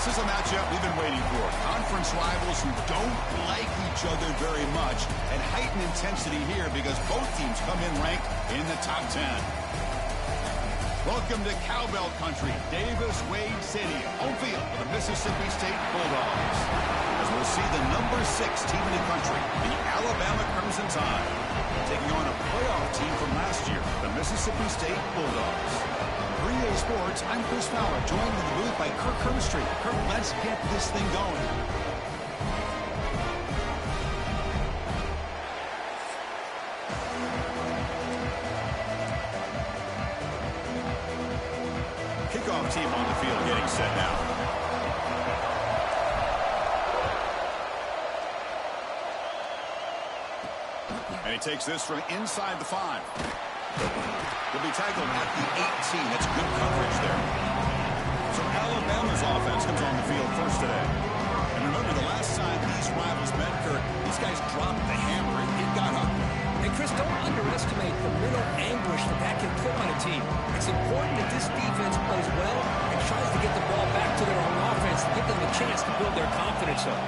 This is a matchup we've been waiting for. Conference rivals who don't like each other very much, and heightened intensity here because both teams come in ranked in the top 10. Welcome to Cowbell Country, Davis-Wade Stadium, home field for the Mississippi State Bulldogs. As we'll see the number 6 team in the country, the Alabama Crimson Tide, taking on a playoff team from last year, the Mississippi State Bulldogs. 3A Sports, I'm Chris Fowler, joined in the booth by Kirk Herbstreit. Kirk, let's get this thing going. Kickoff team on the field getting set now. And he takes this from inside the 5. Will be tackled at the 18. That's good coverage there. So Alabama's offense comes on the field first today. And remember, the last time these rivals met, Kirk, these guys dropped the hammer. It got ugly. And Chris, don't underestimate the mental anguish that can put on a team. It's important that this defense plays well and tries to get the ball back to their own offense to give them a chance to build their confidence up.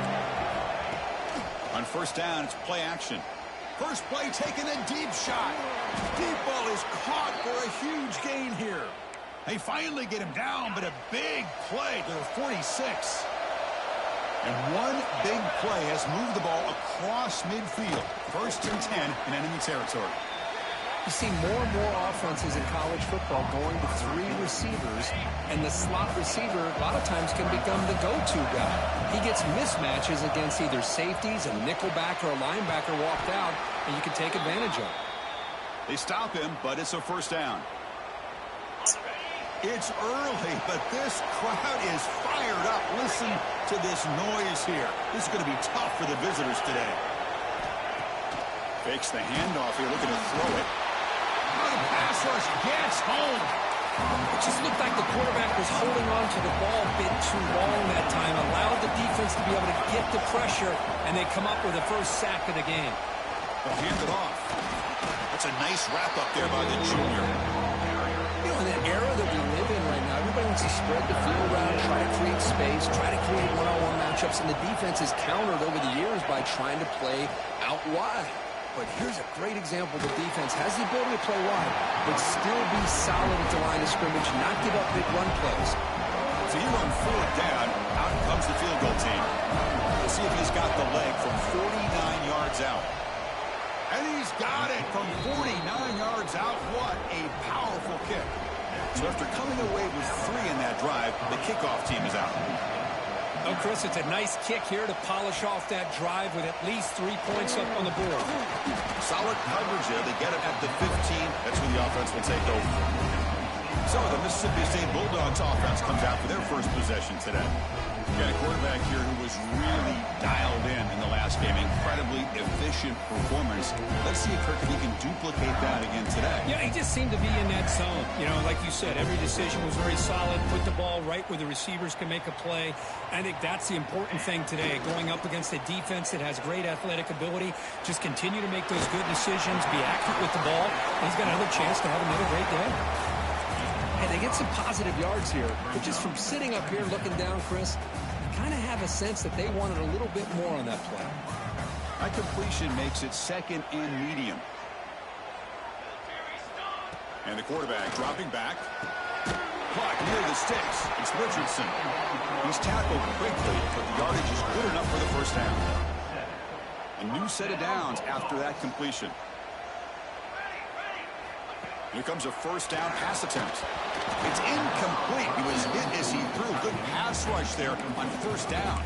On first down, it's play action. First play, taking a deep shot. Deep ball is caught for a huge gain here. They finally get him down, but a big play to the 46. And one big play has moved the ball across midfield. First and 10 in enemy territory. You see more and more offenses in college football going to 3 receivers, and the slot receiver a lot of times can become the go-to guy. He gets mismatches against either safeties, a nickelback, or a linebacker walked out, and you can take advantage of it. They stop him, but it's a first down. It's early, but this crowd is fired up. Listen to this noise here. This is going to be tough for the visitors today. Fakes the handoff here, looking to throw it. The pass rush gets home. It just looked like the quarterback was holding on to the ball a bit too long that time, allowed the defense to be able to get the pressure, and they come up with the first sack of the game. They'll hand it off. That's a nice wrap-up there by the junior. You know, in that era that we live in right now, everybody wants to spread the field around, try to create space, try to create one-on-one matchups, and the defense is countered over the years by trying to play out wide. But here's a great example. The defense has the ability to play wide, but still be solid at the line of scrimmage, not give up big run plays. So you run 4th down, out comes the field goal team. We'll see if he's got the leg from 49 yards out. And he's got it from 49 yards out. What a powerful kick. So after coming away with 3 in that drive, the kickoff team is out. Oh, Chris, it's a nice kick here to polish off that drive with at least 3 points up on the board. Solid coverage there. They get it at the 15. That's where the offense will take over. So the Mississippi State Bulldogs offense comes out for their first possession today. You got a quarterback here who was really dialed in the last game. Incredibly efficient performance. Let's see if he can duplicate that again today. Yeah, he just seemed to be in that zone. You know, like you said, every decision was very solid. Put the ball right where the receivers can make a play. I think that's the important thing today. Going up against a defense that has great athletic ability. Just continue to make those good decisions. Be accurate with the ball. And he's got another chance to have another great day. And they get some positive yards here. But just from sitting up here looking down, Chris, you kind of have a sense that they wanted a little bit more on that play. That completion makes it 2nd and medium. And the quarterback dropping back. Clock near the sticks. It's Richardson. He's tackled quickly, but the yardage is good enough for the first down. A new set of downs after that completion. Here comes a first down pass attempt. It's incomplete. He was hit as he threw. Good pass rush there on first down.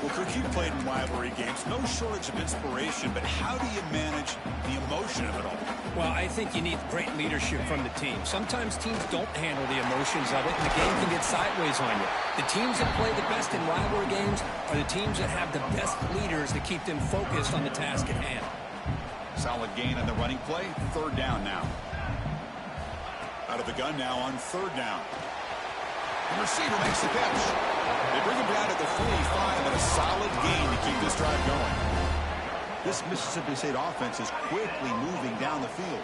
Well, Kirk, you played in rivalry games. No shortage of inspiration, but how do you manage the emotion of it all? Well, I think you need great leadership from the team. Sometimes teams don't handle the emotions of it, and the game can get sideways on you. The teams that play the best in rivalry games are the teams that have the best leaders to keep them focused on the task at hand. Solid gain on the running play. 3rd down now. Out of the gun now on 3rd down. The receiver makes the catch. They bring him down at the 45, and a solid gain to keep this drive going. This Mississippi State offense is quickly moving down the field.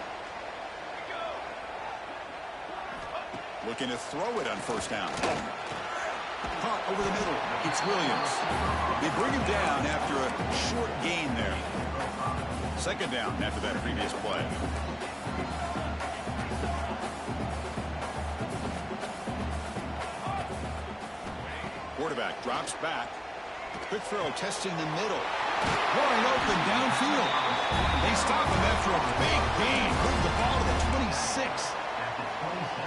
Looking to throw it on first down. Caught over the middle. It's Williams. They bring him down after a short gain there. Second down after that previous play. Quarterback drops back. Quick throw testing the middle. Wide open downfield. They stop him after a big gain. Move the ball to the 26.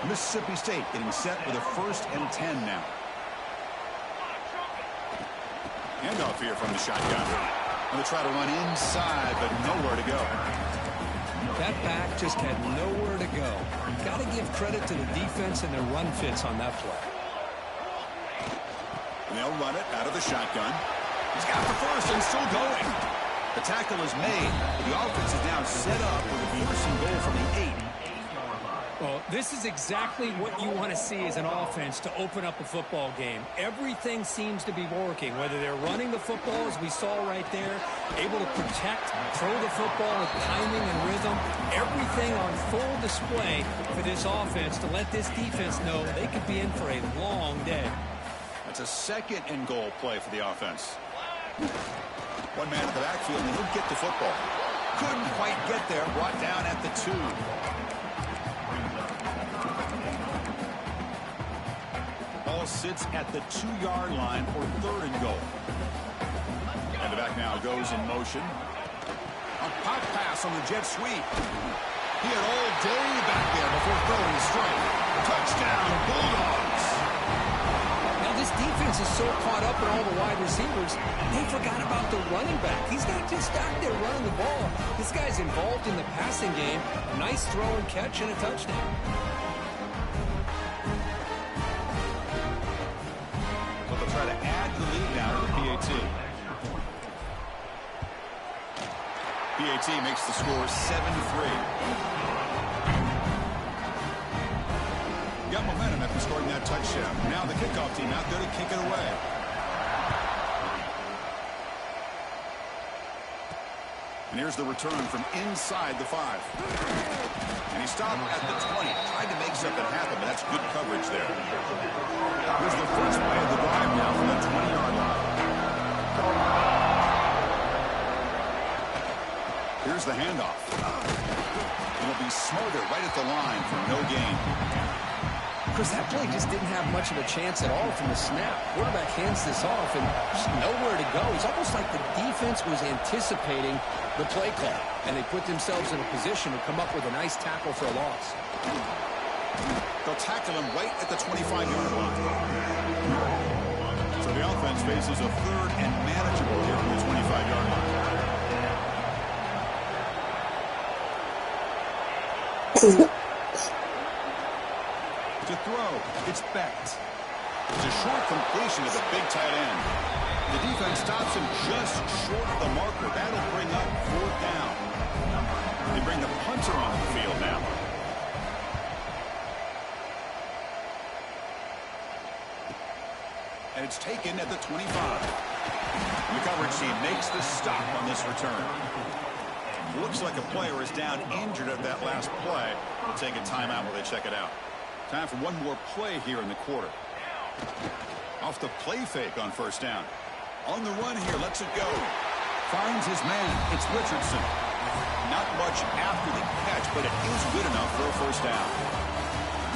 Mississippi State getting set with a 1st and 10 now. Handoff here from the shotgun. Going to try to run inside, but nowhere to go. That back just had nowhere to go. Got to give credit to the defense and their run fits on that play. And they'll run it out of the shotgun. He's got the first and still going. The tackle is made. The offense is now set up with a 1st and goal from the 8. Well, this is exactly what you want to see as an offense to open up a football game. Everything seems to be working, whether they're running the football, as we saw right there, able to protect, throw the football with timing and rhythm, everything on full display for this offense to let this defense know they could be in for a long day. That's a 2nd and goal play for the offense. One man in the backfield, and he'll get the football. Couldn't quite get there, brought down at the 2. Ball sits at the 2-yard line for 3rd and goal. And the back now goes in motion. A pop pass on the jet sweep. He had all day back there before throwing the strike. Touchdown, Bulldogs. Now this defense is so caught up in all the wide receivers, they forgot about the running back. He's not just out there running the ball. This guy's involved in the passing game. Nice throw and catch and a touchdown. Try to add the lead now to the PAT. PAT makes the score 7-3. Got momentum after scoring that touchdown. Now the kickoff team out there to kick it away. And here's the return from inside the 5. And he stopped at the 20. Tried to make something happen, but that's good coverage there. Here's the first play of the drive now from the 20-yard line. Here's the handoff. It'll be smothered right at the line for no gain. Chris, that play just didn't have much of a chance at all from the snap. Quarterback hands this off and just nowhere to go. It's almost like the defense was anticipating the play call, and they put themselves in a position to come up with a nice tackle for a loss. They'll tackle him right at the 25-yard line. So the offense faces a 3rd and manageable here from the 25-yard line. To throw, it's Becht. It's a short completion to the big tight end. The defense stops him just short of the marker. That'll bring up 4th down. They bring the punter onto the field now. And it's taken at the 25. And the coverage team makes the stop on this return. Looks like a player is down injured at that last play. We'll take a timeout while they check it out. Time for one more play here in the quarter. Off the play fake on 1st down. On the run here, lets it go. Finds his man. It's Richardson. Not much after the catch, but it is good enough for a 1st down.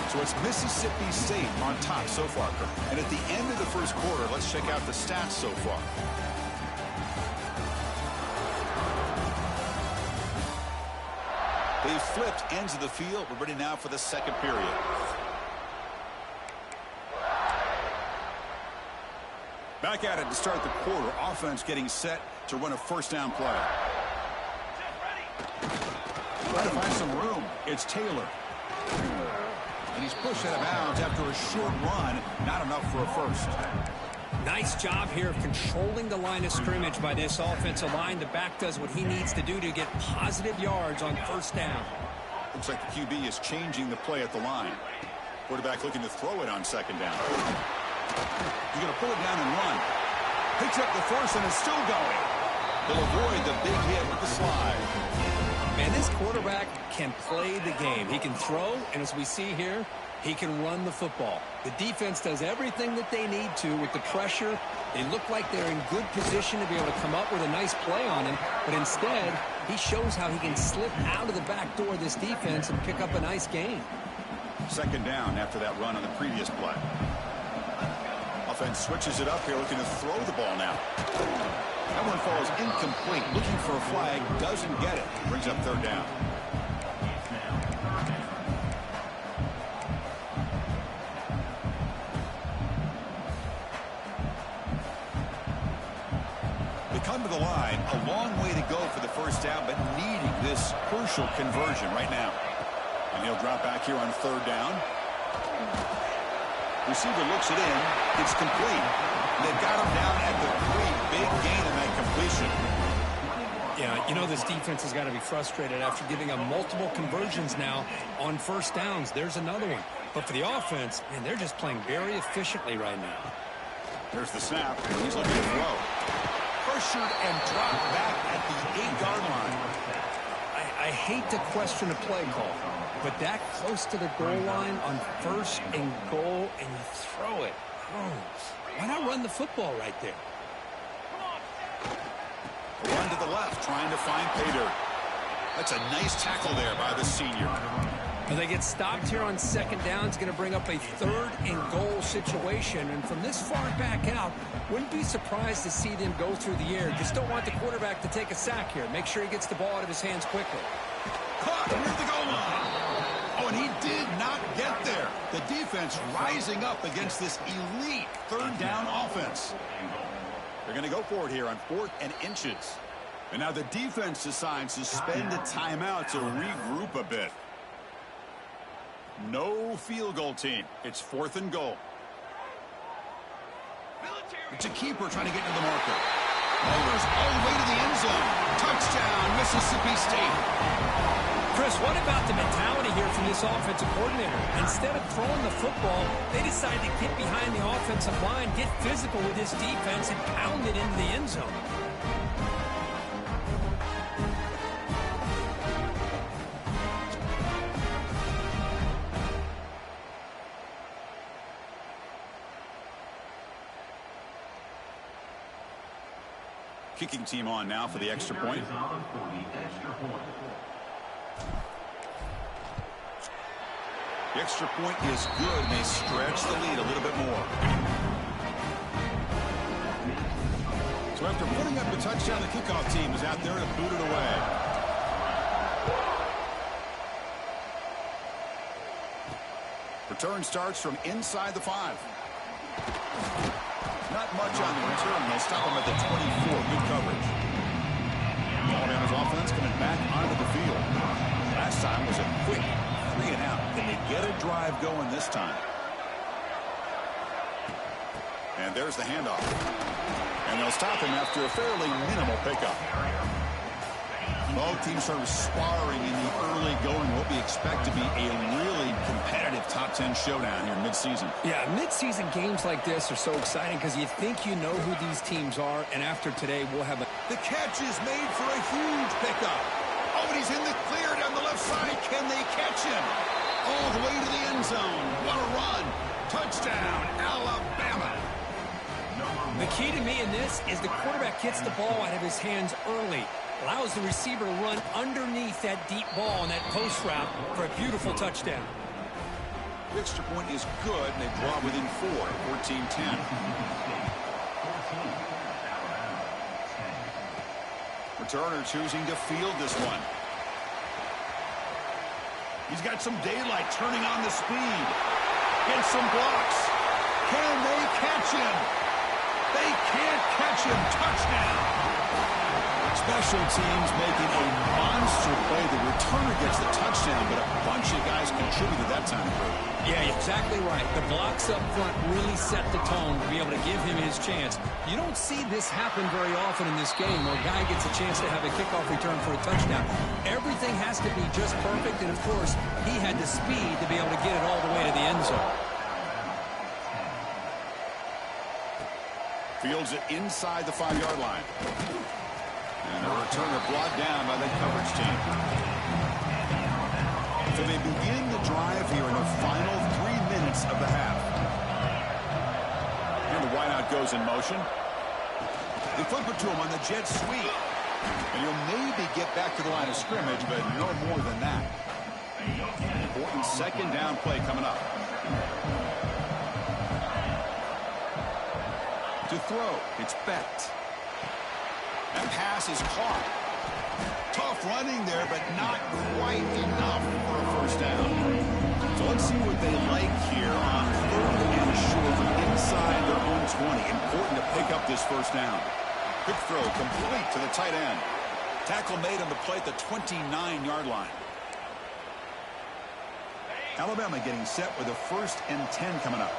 So it's Mississippi State on top so far. And at the end of the 1st quarter, let's check out the stats so far. They've flipped ends of the field. We're ready now for the 2nd period. Back at it to start the quarter. Offense getting set to run a 1st down play. Trying to find some room. It's Taylor. And he's pushed out of bounds after a short run. Not enough for a 1st. Nice job here of controlling the line of scrimmage by this offensive line. The back does what he needs to do to get positive yards on 1st down. Looks like the QB is changing the play at the line. Quarterback looking to throw it on 2nd down. He's going to pull it down and run. Picks up the 1st and is still going. They'll avoid the big hit with the slide. Man, this quarterback can play the game. He can throw, and as we see here, He can run the football. The defense does everything that they need to with the pressure. They look like they're in good position to be able to come up with a nice play on him, but instead, he shows how he can slip out of the back door of this defense and pick up a nice gain. Second down after that run on the previous play. Offense switches it up here, looking to throw the ball now. That one falls incomplete. Looking for a flag, doesn't get it. Brings up third down. They come to the line, a long way to go for the first down, but needing this crucial conversion right now. And he'll drop back here on third down. Receiver looks it in. It's complete. They've got him down at the 3. Big gain in that completion. Yeah, you know this defense has got to be frustrated after giving up multiple conversions now on first downs. There's another one. But for the offense, man, they're just playing very efficiently right now. There's the snap. He's looking to throw. Pressured and dropped back at the 8-yard line. I hate to question a play call, but that close to the goal line on first and goal, and you throw it. Oh, why not run the football right there? Run to the left, trying to find pay dirt. That's a nice tackle there by the senior. Well, they get stopped here on second down. It's going to bring up a third and goal situation. And from this far back out, wouldn't be surprised to see them go through the air. Just don't want the quarterback to take a sack here. Make sure he gets the ball out of his hands quickly. Caught near the goal line. Oh, and he did not get there. The defense rising up against this elite third down offense. They're going to go for it here on 4th and inches. And now the defense decides to spend a timeout to regroup a bit. No field goal team. It's 4th and goal. It's a keeper trying to get into the marker. Motors all the way to the end zone. Touchdown, Mississippi State. Chris, what about the mentality here from this offensive coordinator? Instead of throwing the football, they decide to get behind the offensive line, get physical with this defense, and pound it into the end zone. Kicking team on now for the extra point. The extra point is good, and they stretch the lead a little bit more. So after putting up the touchdown, the kickoff team is out there to boot it away. Return starts from inside the 5. Not much on the return. They'll stop him at the 24. Good coverage. Alabama's offense coming back onto the field. Last time was a quick 3 and out. Can they get a drive going this time? And there's the handoff. And they'll stop him after a fairly minimal pickup. Both teams sort of sparring in the early going. What we expect to be a really competitive top 10 showdown here mid-season. Yeah, mid-season games like this are so exciting because you think you know who these teams are, and after today we'll have a... The catch is made for a huge pickup. Oh, and he's in the clear down the left side. Can they catch him? All the way to the end zone. What a run. Touchdown, Alabama. The key to me in this is the quarterback gets the ball out of his hands early. Allows the receiver to run underneath that deep ball and that post route for a beautiful touchdown. The extra point is good, and they draw within 4, 14-10. Returner choosing to field this one. He's got some daylight, turning on the speed. Gets some blocks. Can they catch him? They can't catch him. Touchdown. Special teams making a monster play. The returner gets the touchdown, but a bunch of guys contributed that time. Yeah, exactly right. The blocks up front really set the tone to be able to give him his chance. You don't see this happen very often in this game where a guy gets a chance to have a kickoff return for a touchdown. Everything has to be just perfect, and of course, he had the speed to be able to get it all the way to the end zone. Fields it inside the 5-yard line. And a returner brought down by the coverage team. So they begin the drive here in their final 3 points of the half. And the wideout goes in motion. They flip it to him on the jet sweep. And he'll maybe get back to the line of scrimmage, but no more than that. Important second down play coming up. To throw, it's Becht. That pass is caught. Tough running there, but not quite enough for a first down. So let's see what they like here on 3rd and short inside their own 20. Important to pick up this first down. Quick throw complete to the tight end. Tackle made on the play at the 29-yard line. Alabama getting set with a 1st and 10 coming up.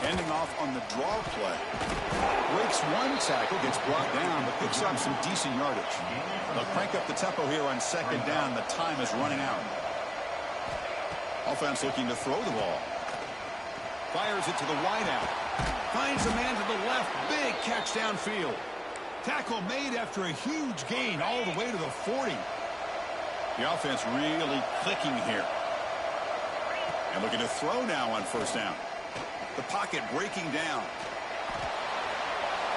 Ending off on the draw play. Breaks one tackle, gets brought down, but picks up some decent yardage. They'll crank up the tempo here on 2nd down. The time is running out. Offense looking to throw the ball. Fires it to the wideout. Finds a man to the left. Big catch downfield. Tackle made after a huge gain all the way to the 40. The offense really clicking here. And looking to throw now on 1st down. The pocket breaking down.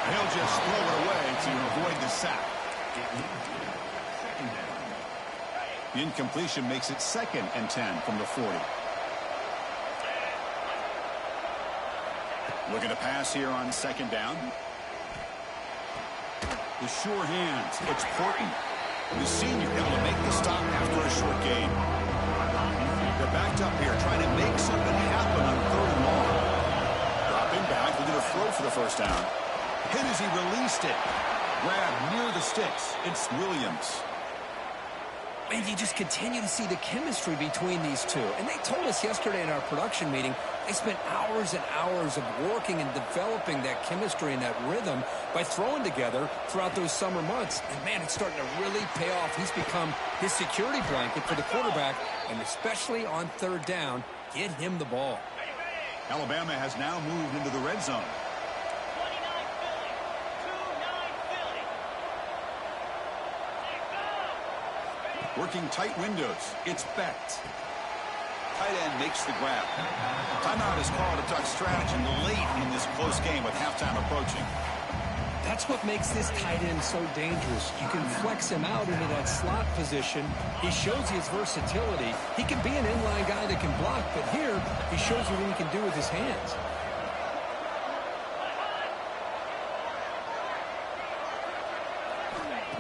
He'll just throw it away to avoid the sack. The incompletion makes it 2nd and 10 from the 40. Looking to pass here on 2nd down. The sure hands. It's Porton. The senior able to make the stop after a short gain. They're backed up here trying to make something happen on 3rd and long. Dropping back. They're going to throw for the first down. Hit as he released it. Grab near the sticks. It's Williams. And you just continue to see the chemistry between these two. And they told us yesterday in our production meeting, they spent hours and hours of working and developing that chemistry and that rhythm by throwing together throughout those summer months. And, man, it's starting to really pay off. He's become his security blanket for the quarterback, and especially on 3rd down, get him the ball. Alabama has now moved into the red zone. Working tight windows. It's Becht. Tight end makes the grab. Timeout is called to talk strategy late in this close game with halftime approaching. That's what makes this tight end so dangerous. You can flex him out into that slot position. He shows his versatility. He can be an inline guy that can block, but here he shows you what he can do with his hands.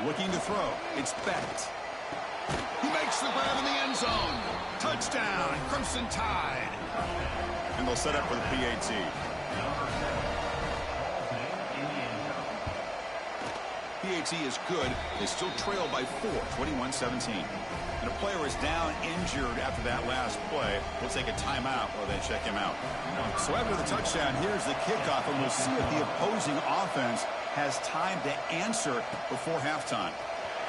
Looking to throw. It's Becht. He makes the grab in the end zone. Touchdown, Crimson Tide. And they'll set up for the PAT. PAT is good. They still trail by 4, 21-17. And a player is down injured after that last play. We'll take a timeout while they check him out. So after the touchdown, here's the kickoff, and we'll see if the opposing offense has time to answer before halftime.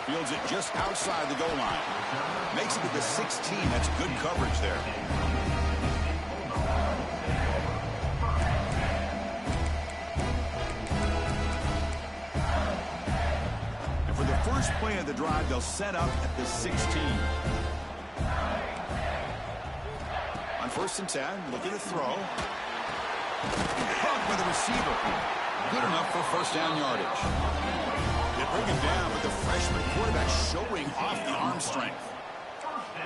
Fields it just outside the goal line. Makes it to the 16. That's good coverage there. And for the first play of the drive, they'll set up at the 16. On 1st and 10, looking to throw. Caught by the receiver. Good enough for 1st down yardage. They bring him down, but the freshman quarterback showing off the arm strength.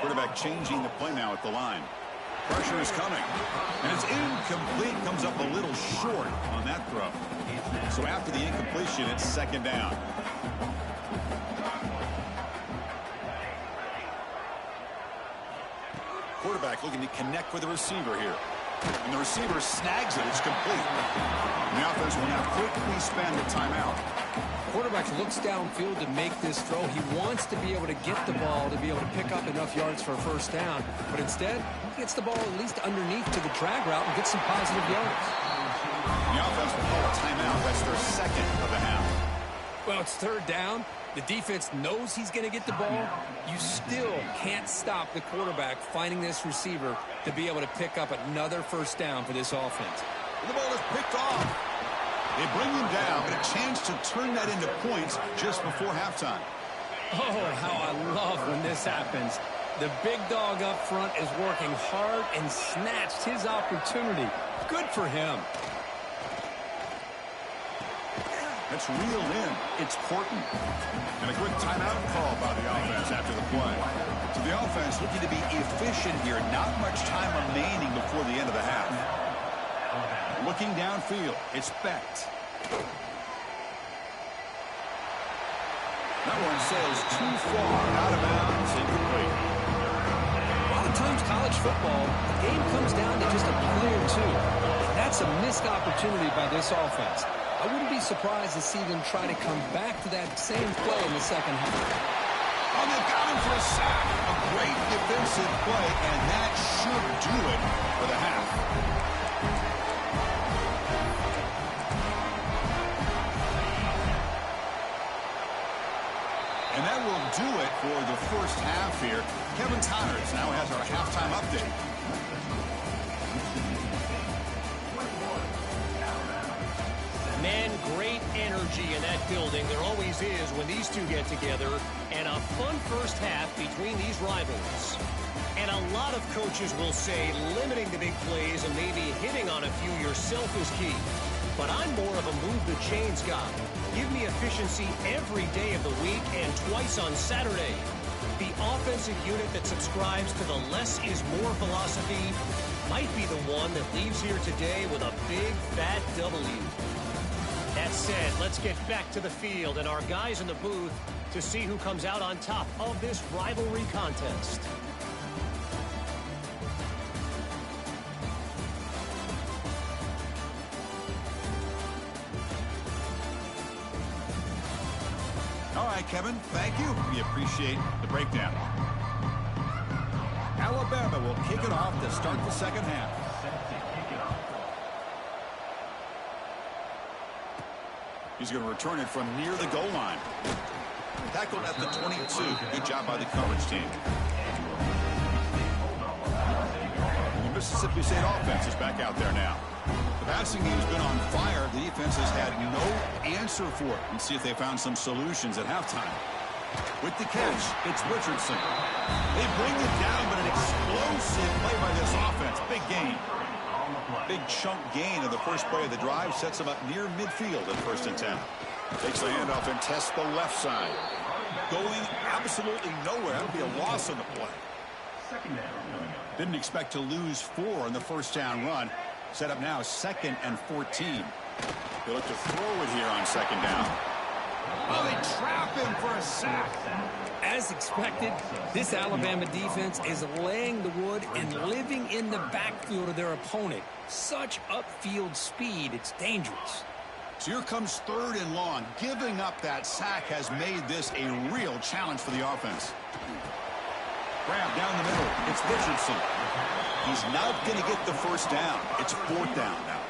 Quarterback changing the play now at the line. Pressure is coming. And it's incomplete. Comes up a little short on that throw. So after the incompletion, it's 2nd down. Quarterback looking to connect with the receiver here. And the receiver snags it. It's complete. And the offense will now quickly spend the timeout. Quarterback looks downfield to make this throw. He wants to be able to get the ball to be able to pick up enough yards for a 1st down. But instead, he gets the ball at least underneath to the drag route and gets some positive yards. The offense will call a timeout. That's their 2nd of the half. Well, it's 3rd down. The defense knows he's going to get the ball. You still can't stop the quarterback finding this receiver to be able to pick up another 1st down for this offense. The ball is picked off. They bring him down, but a chance to turn that into points just before halftime. Oh, how I love when this happens. The big dog up front is working hard and snatched his opportunity. Good for him. It's reeled in. It's Porton. And a quick timeout call by the offense after the play. So the offense looking to be efficient here. Not much time remaining before the end of the half. Looking downfield, it's Becht. That one sails too far out of bounds, incomplete. A lot of times college football, the game comes down to just a play or two. And that's a missed opportunity by this offense. I wouldn't be surprised to see them try to come back to that same play in the second half. Oh, they've got him for a sack. A great defensive play, and that should do it for the half. And that will do it for the first half here. Kevin Connors now has our halftime update. Man, great energy in that building. There always is when these two get together. And a fun first half between these rivals. And a lot of coaches will say limiting the big plays and maybe hitting on a few yourself is key. But I'm more of a move the chains guy. Give me efficiency every day of the week and twice on Saturday. The offensive unit that subscribes to the less is more philosophy might be the one that leaves here today with a big fat W. That said, let's get back to the field and our guys in the booth to see who comes out on top of this rivalry contest. All right, Kevin, thank you. We appreciate the breakdown. Alabama will kick it off to start the second half. He's going to return it from near the goal line. Tackled at the 22. Good job by the coverage team. The Mississippi State offense is back out there now. The passing game's been on fire. The defense has had no answer for it. Let's see if they found some solutions at halftime. With the catch, it's Richardson. They bring it down, but an explosive play by this offense. Big gain. Big chunk gain of the first play of the drive sets him up near midfield at 1st and 10. Takes the handoff and tests the left side. Going absolutely nowhere. That would be a loss on the play. Didn't expect to lose 4 on the first down run. Set up now 2nd and 14. They look to throw it here on 2nd down. Oh, they trap him for a sack. As expected, this Alabama defense is laying the wood and living in the backfield of their opponent. Such upfield speed, it's dangerous. So here comes 3rd and long. Giving up that sack has made this a real challenge for the offense. Grab down the middle. It's Richardson. He's not going to get the first down. It's 4th down now.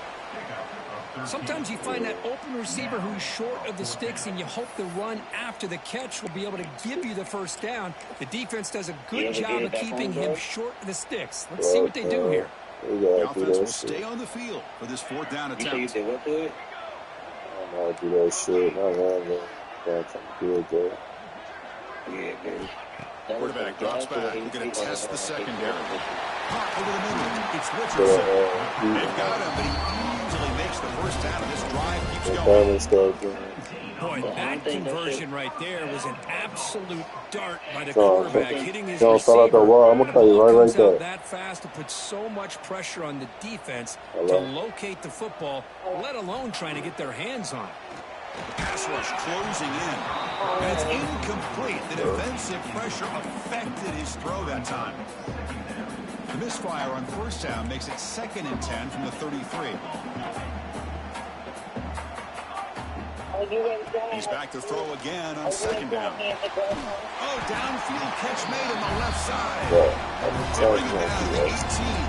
Sometimes you find that open receiver who's short of the sticks, and you hope the run after the catch will be able to give you the first down. The defense does a good job of keeping him short of the sticks. Let's see what they do here. The offense will stay on the field for this 4th down attempt. I don't know how to do that shit. I don't know. That's good, though. Yeah, man. Quarterback drops back. We're going to test the secondary. Hot over the middle. It's Richardson. They've got him, but he easily makes the first down, and this drive keeps going. Boy, that conversion right there was an absolute dart by the quarterback, hitting his receiver. I'm going to tell you right there. That fast to put so much pressure on the defense to locate the football, let alone trying to get their hands on it. The pass rush closing in. And it's incomplete. The defensive pressure affected his throw that time. The misfire on 1st down makes it 2nd and 10 from the 33. He's back to throw again on 2nd down. Oh, downfield catch made on the left side. They bring it down to the 18.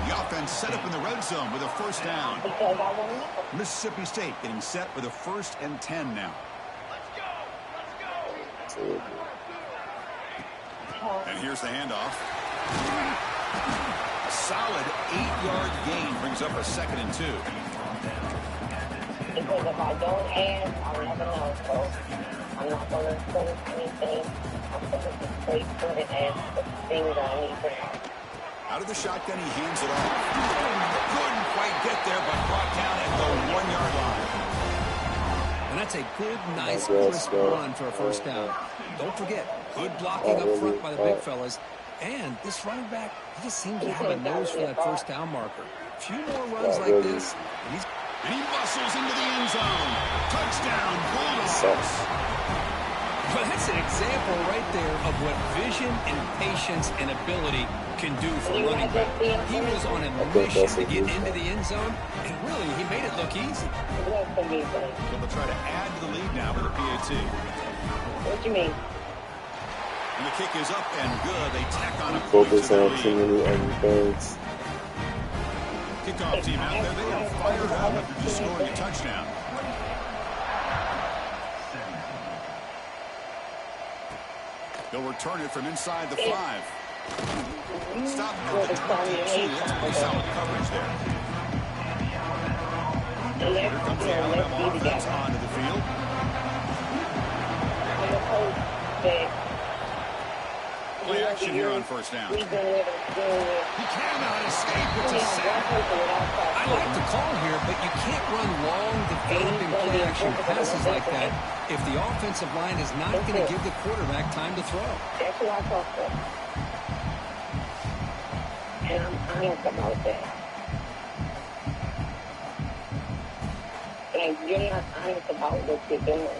The offense set up in the red zone with a 1st down. Mississippi State getting set with a 1st and 10 now. And here's the handoff. A solid 8-yard gain brings up a 2nd and 2. Because if I don't ask, I'll never know, folks. I'm not going to finish anything. I'm going to just play good and ask the things I need to know. Out of the shotgun, he hands it off. Couldn't quite get there, but brought down at the 1-yard line. And that's a good, nice, crisp run for a first down. Don't forget, good blocking up front by the big fellas. And this running back, he just seems to have a nose for that first down marker. A few more runs like this, and he muscles into the end zone. Touchdown, Bulldogs. Well, that's an example right there of what vision and patience and ability can do for a running back. He was on a mission to get into the end zone, and really, he made it look easy. So they'll try to add to the lead now with a PAT. What do you mean? And the kick is up and good. They tack on a Focus on too many things. Kickoff team out there. They are fired up after just scoring a touchdown. They'll return it from inside the 5. Stop at the 22. That's pretty solid coverage there. Here comes the Alabama offense onto the field. Play action here on first down. He cannot escape. It's a sack. I like the call here, but you can't run long, developing play action passes like that if the offensive line is not going to give the quarterback time to throw. That's what I thought for. And I'm honest about that. And you're not honest about what you're doing.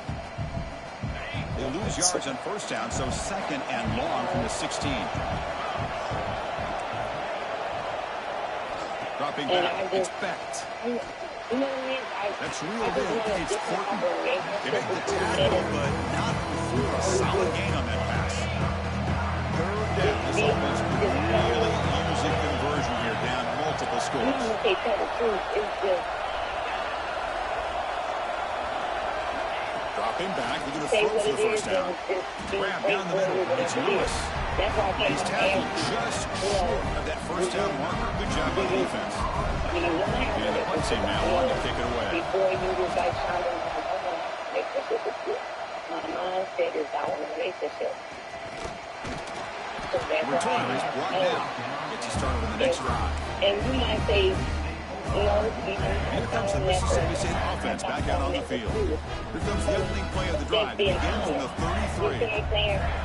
They lose yards on first down, so second and long from the 16. Dropping back, it's Becht. You know what I mean? That's real big. It's Horton. They make the tackle, but not for a solid gain on that pass. Third down. This offense could really use a conversion here, down multiple scores. They tell the truth. It's just... Dropping back, we're going to throw for the first down. Grab down the middle. It's Lewis. He's tackled just short of that first down marker. Good job on defense. And the punt team now wanting to kick it away. My mindset is I want a relationship. Return is brought down. Gets you started on the next drive. And you might say, Here comes the Mississippi State offense back out on the field. Here comes the opening play of the drive. It begins from the 33.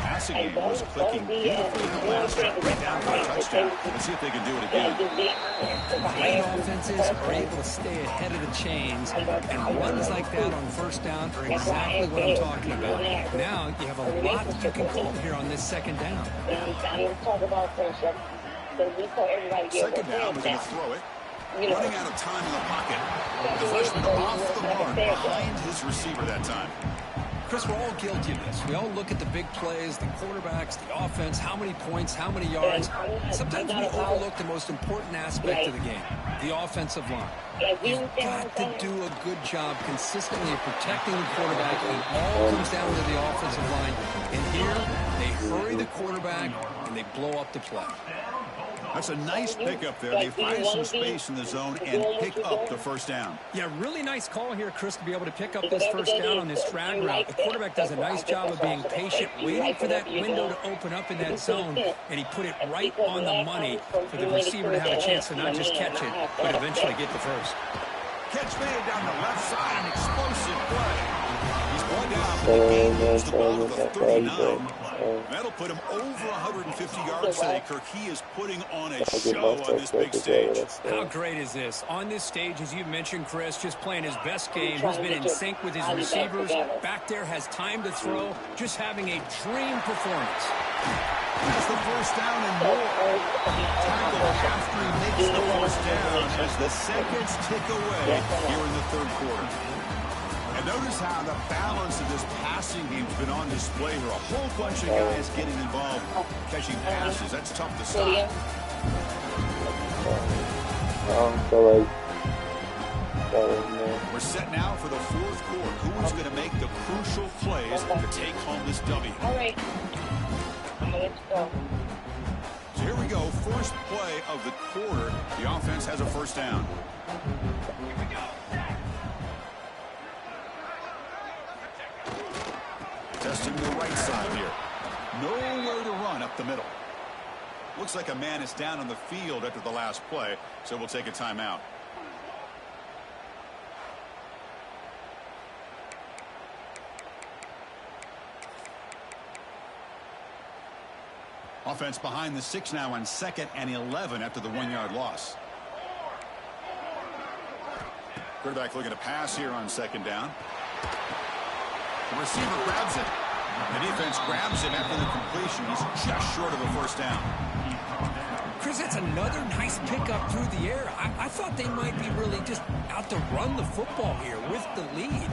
Passing game was clicking beautifully in the last drive. Right down for a touchdown. Let's see if they can do it again. Great offenses are able to stay ahead of the chains, and runs like that on first down are exactly what I'm talking about. Now you have a lot you can call here on this second down. Talk about friendship. We call everybody second down, we're going to throw it. Running out of time in the pocket. The freshman off the mark behind his receiver that time. Chris, we're all guilty of this. We all look at the big plays, the quarterbacks, the offense, how many points, how many yards. Sometimes we overlook the most important aspect of the game, the offensive line. You've got to do a good job consistently of protecting the quarterback, and it all comes down to the offensive line. And here, they hurry the quarterback, and they blow up the play. That's a nice pickup there. They find some space in the zone and pick up the first down. Yeah, really nice call here, Chris, to be able to pick up this first down on this drag route. The quarterback does a nice job of being patient, waiting for that window to open up in that zone, and he put it right on the money for the receiver to have a chance to not just catch it, but eventually get the first. Catch made down the left side, an explosive play. He's going down, but the game moves the ball to the 39. That'll put him over 150 yards today, Kirk. He is putting on a show on this big stage. How great is this? On this stage, as you mentioned, Chris, just playing his best game. He's been in sync with his receivers. Back there, has time to throw. Just having a dream performance. That's the first down and more. Tackle after he makes the first down as the seconds tick away here in the third quarter. And notice how the balance of this passing game's been on display here. A whole bunch of guys getting involved, catching passes. That's tough to stop. We're set now for the fourth quarter. Who's going to make the crucial plays to take home this W? All right. Let's go. So here we go. First play of the quarter. The offense has a first down. Here we go. adjusting the right side here. Nowhere to run up the middle. Looks like a man is down on the field after the last play, so we'll take a timeout. Offense behind the 6 now on 2nd and 11 after the 1-yard loss. Quarterback looking to pass here on 2nd down. The receiver grabs it. The defense grabs him after the completion. He's just short of a 1st down. Chris, that's another nice pickup through the air. I thought they might be really just out to run the football here with the lead.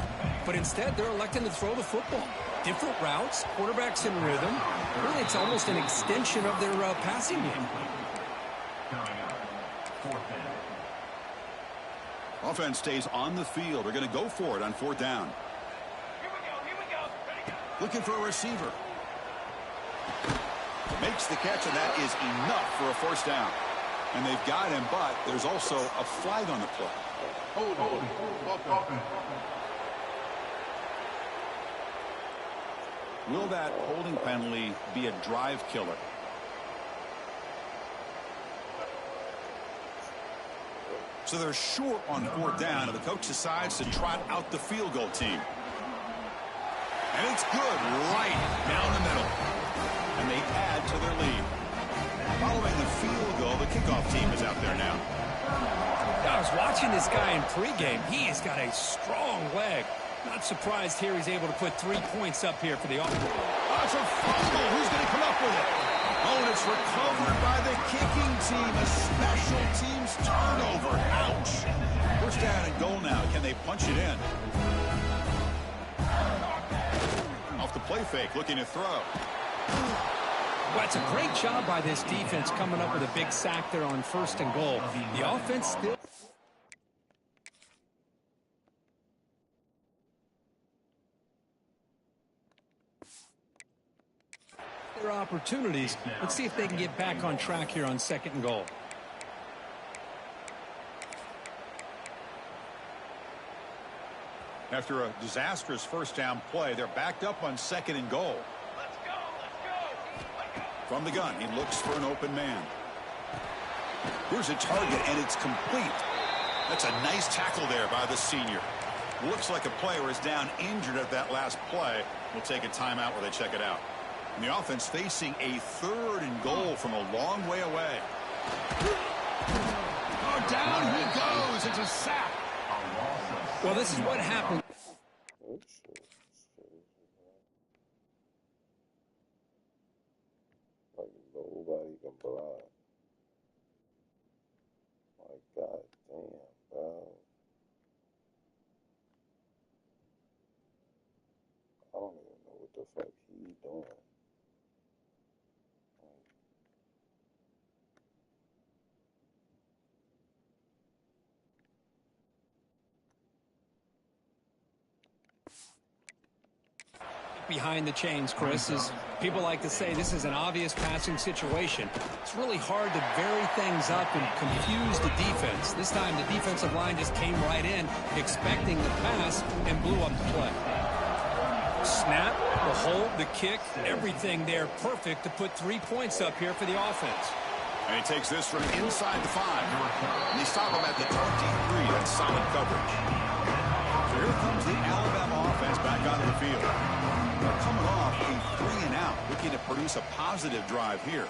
But instead, they're electing to throw the football. Different routes, quarterbacks in rhythm. Really, it's almost an extension of their passing game. Offense stays on the field. They're going to go for it on 4th down. Looking for a receiver. Makes the catch, and that is enough for a 1st down. And they've got him, but there's also a flag on the play. Will that holding penalty be a drive killer? So they're short on 4th down, and the coach decides to trot out the field goal team. And it's good right down the middle. And they add to their lead. Following the field goal, the kickoff team is out there now. I was watching this guy in pregame. He has got a strong leg. Not surprised here he's able to put 3 points up here for the offense. Oh, it's a fumble. Who's going to come up with it? Oh, and it's recovered by the kicking team. A special teams turnover. Ouch. 1st down and goal now. Can they punch it in? Off the play fake, looking to throw. Well, it's a great job by this defense coming up with a big sack there on 1st and goal. The offense still... their opportunities. Let's see if they can get back on track here on 2nd and goal. After a disastrous 1st down play, they're backed up on 2nd and goal. From the gun, he looks for an open man. Here's a target, and it's complete. That's a nice tackle there by the senior. Looks like a player is down injured at that last play. We'll take a timeout where they check it out. And the offense facing a 3rd and goal from a long way away. Oh, down he goes. It's a sack. Well, this is what happened. Like nobody can block. My God damn, bro. I don't even know what the fuck he's doing. Behind the chains, Chris, is people like to say this is an obvious passing situation. It's really hard to vary things up and confuse the defense. This time the defensive line just came right in expecting the pass and blew up the play. Snap, the hold, the kick, everything there perfect to put 3 points up here for the offense. And he takes this from inside the 5. And they stop him at the 23. That's solid coverage. So here comes the Alabama offense back onto the field. They're coming off a 3 and out, looking to produce a positive drive here.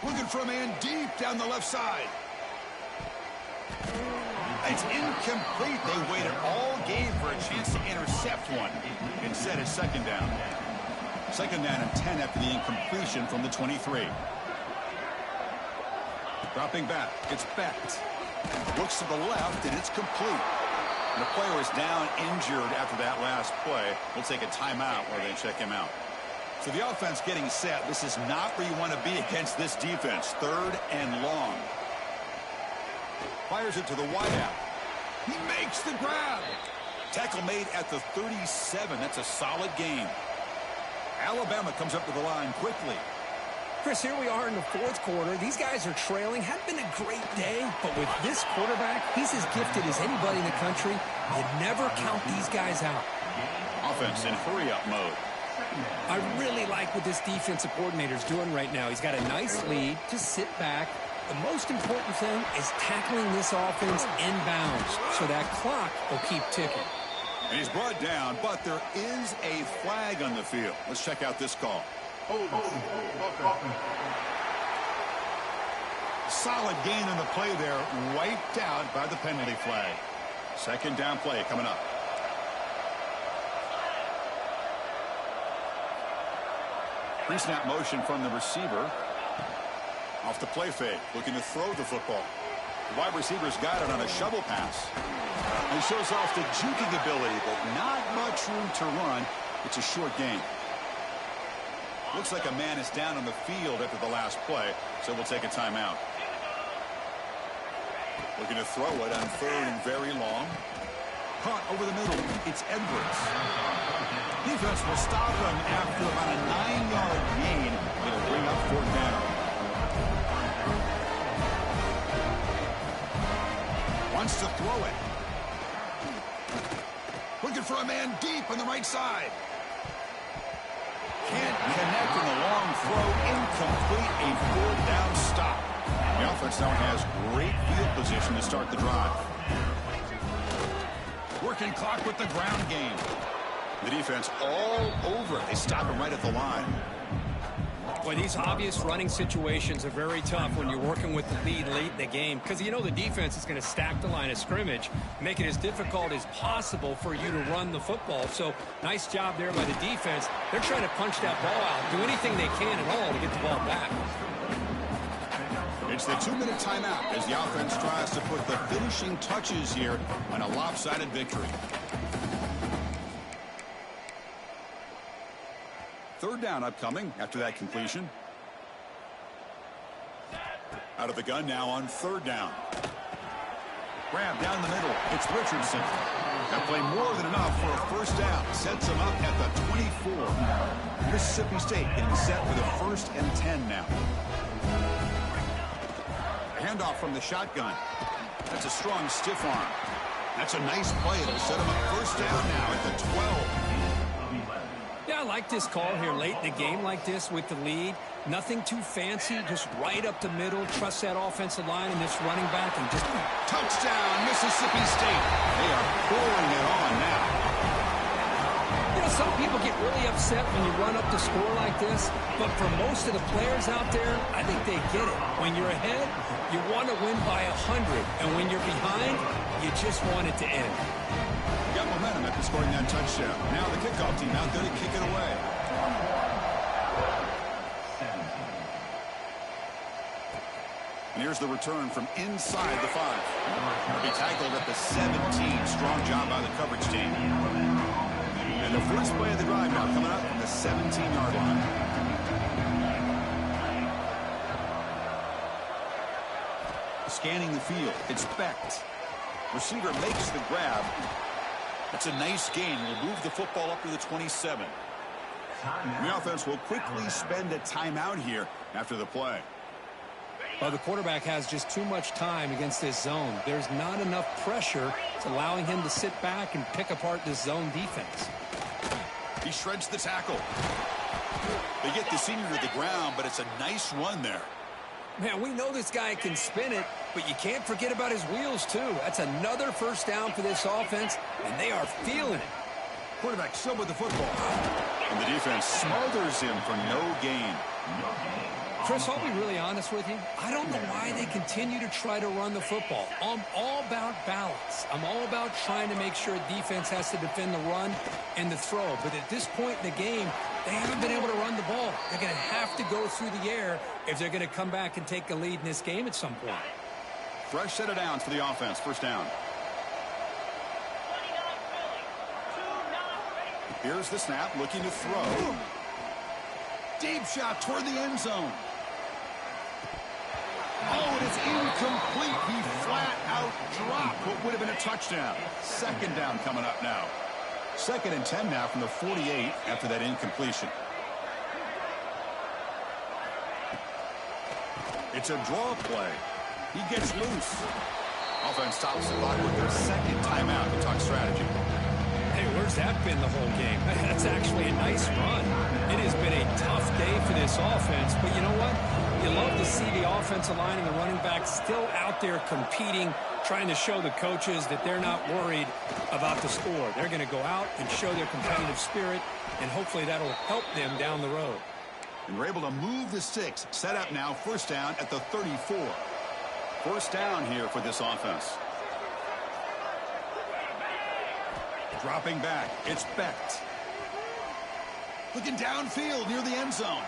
Looking for a man deep down the left side. It's incomplete. They waited all game for a chance to intercept one. Instead, it's 2nd down. 2nd down and 10 after the incompletion from the 23. Dropping back. It's Becht. Looks to the left, and it's complete. And the player is down injured after that last play. We'll take a timeout where they check him out. So the offense getting set. This is not where you want to be against this defense. 3rd and long. Fires it to the wideout. He makes the grab. Tackle made at the 37. That's a solid gain. Alabama comes up to the line quickly. Chris, here we are in the 4th quarter. These guys are trailing. Hadn't been a great day, but with this quarterback, he's as gifted as anybody in the country. You never count these guys out. offense in hurry-up mode. I really like what this defensive coordinator is doing right now. He's got a nice lead to sit back. The most important thing is tackling this offense inbounds so that clock will keep ticking. And he's brought down, but there is a flag on the field. Let's check out this call. Solid gain on the play there, wiped out by the penalty flag. Second down play coming up. Pre-snap motion from the receiver. Off the play fake, looking to throw the football. The wide receiver's got it on a shovel pass. He shows off the juking ability, but not much room to run. It's a short gain. Looks like a man is down on the field after the last play, so we'll take a timeout. Looking to throw it on third and very long. Caught over the middle. It's Edwards. Defense will stop him after about a 9-yard gain. It'll bring up fourth down. Wants to throw it. Looking for a man deep on the right side. Can't connect in the long throw. Incomplete. A fourth down stop. The offense now has great field position to start the drive. Working clock with the ground game. The defense all over it. They stop him right at the line. Well, these obvious running situations are very tough when you're working with the lead late in the game because you know the defense is going to stack the line of scrimmage, make it as difficult as possible for you to run the football. So nice job there by the defense. They're trying to punch that ball out, do anything they can at all to get the ball back. It's the 2-minute timeout as the offense tries to put the finishing touches here on a lopsided victory. Third down upcoming after that completion. Out of the gun now on third down. Grab down the middle. It's Richardson. That play more than enough for a first down. Sets him up at the 24. Mississippi State getting set for the 1st and 10 now. Handoff from the shotgun. That's a strong stiff arm. That's a nice play. It'll set him up first down now at the 12. Yeah, I like this call here late in the game like this with the lead. Nothing too fancy, just right up the middle. Trust that offensive line and this running back and just touchdown, Mississippi State. They are pouring it on now. You know, some people get really upset when you run up the score like this, but for most of the players out there, I think they get it. When you're ahead, you want to win by 100, and when you're behind, you just want it to end. Got momentum after scoring that touchdown. Now the kickoff team out there to kick it away. And here's the return from inside the 5. He'll be tackled at the 17. Strong job by the coverage team. And the first play of the drive now coming up from the 17-yard line. Scanning the field. It's Becht. Receiver makes the grab. That's a nice gain. Will move the football up to the 27. And the offense will quickly spend a timeout here after the play. Well, the quarterback has just too much time against this zone. There's not enough pressure. It's allowing him to sit back and pick apart this zone defense. He shreds the tackle. They get the senior to the ground, but it's a nice run there. Man, we know this guy can spin it, but you can't forget about his wheels, too. That's another first down for this offense, and they are feeling it. Quarterback still with the football. And the defense smothers him for no gain. Chris, I'll be really honest with you. I don't know why they continue to try to run the football. I'm all about balance. I'm all about trying to make sure defense has to defend the run and the throw. But at this point in the game, they haven't been able to run the ball. They're going to have to go through the air if they're going to come back and take a lead in this game at some point. Fresh set of downs for the offense. First down. Here's the snap, looking to throw. Deep shot toward the end zone. Oh, it is incomplete. He flat out dropped what would have been a touchdown. Second down coming up now. 2nd and 10 now from the 48 after that incompletion. It's a draw play. He gets loose. Offense stops the clock with their second timeout to talk strategy. Hey, Where's that been the whole game? That's actually a nice run. It has been a tough day for this offense, but you know what? You love to see the offensive line and the running back still out there competing, trying to show the coaches that they're not worried about the score. They're going to go out and show their competitive spirit, and hopefully that'll help them down the road. And we're able to move the sticks. Set up now, first down at the 34. First down here for this offense. Dropping back, it's Becht. Looking downfield near the end zone.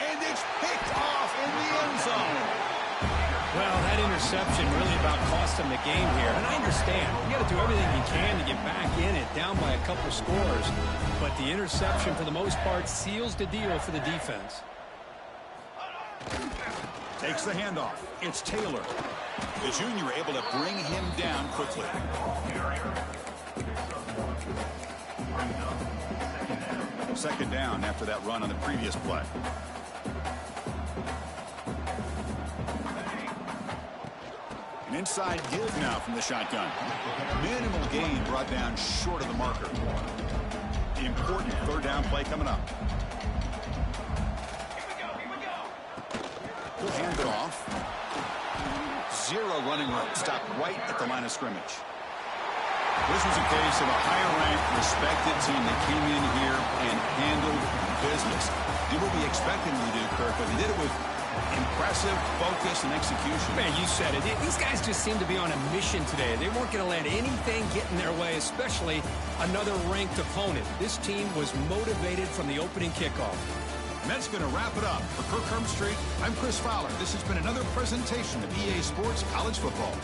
And it's picked off in the end zone. Well, that interception really about cost them the game here. And I understand. You got to do everything you can to get back in it, down by a couple scores. But the interception, for the most part, seals the deal for the defense. Takes the handoff. It's Taylor. The junior able to bring him down quickly. Second down after that run on the previous play. An inside give now from the shotgun. Minimal gain brought down short of the marker. The important third down play coming up. He'll hand it off. Zero running room. Stopped right at the line of scrimmage. This was a case of a higher-ranked, respected team that came in here and handled business. Did what we expected them to do, Kirk, but they did it with impressive focus and execution. Man, you said it. These guys just seem to be on a mission today. They weren't going to let anything get in their way, especially another ranked opponent. This team was motivated from the opening kickoff. And that's going to wrap it up. For Kirk Street, I'm Chris Fowler. This has been another presentation of EA Sports College Football.